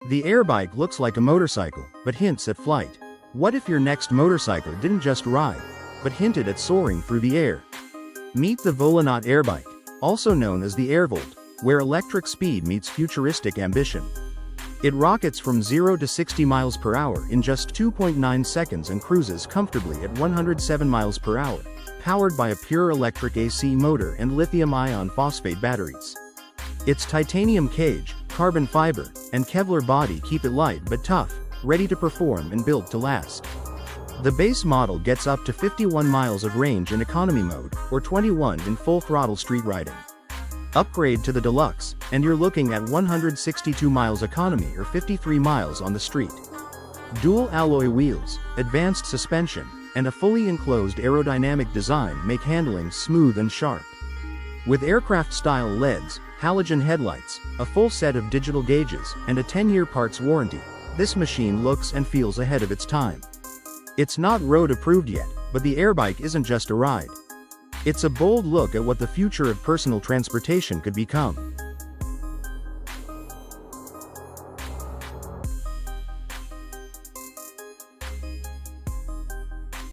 The Airbike looks like a motorcycle, but hints at flight. What if your next motorcycle didn't just ride, but hinted at soaring through the air? Meet the Volonaut Airbike, also known as the Airvolt, where electric speed meets futuristic ambition. It rockets from 0 to 60 miles per hour in just 2.9 seconds and cruises comfortably at 107 miles per hour, powered by a pure electric AC motor and lithium-ion phosphate batteries. Its titanium cage, carbon fiber, and Kevlar body keep it light but tough, ready to perform and built to last. The base model gets up to 51 miles of range in economy mode, or 21 in full-throttle street riding. Upgrade to the Deluxe, and you're looking at 162 miles economy or 53 miles on the street. Dual alloy wheels, advanced suspension, and a fully enclosed aerodynamic design make handling smooth and sharp. With aircraft-style LEDs, halogen headlights, a full set of digital gauges, and a 10-year parts warranty, this machine looks and feels ahead of its time. It's not road-approved yet, but the Airbike isn't just a ride. It's a bold look at what the future of personal transportation could become.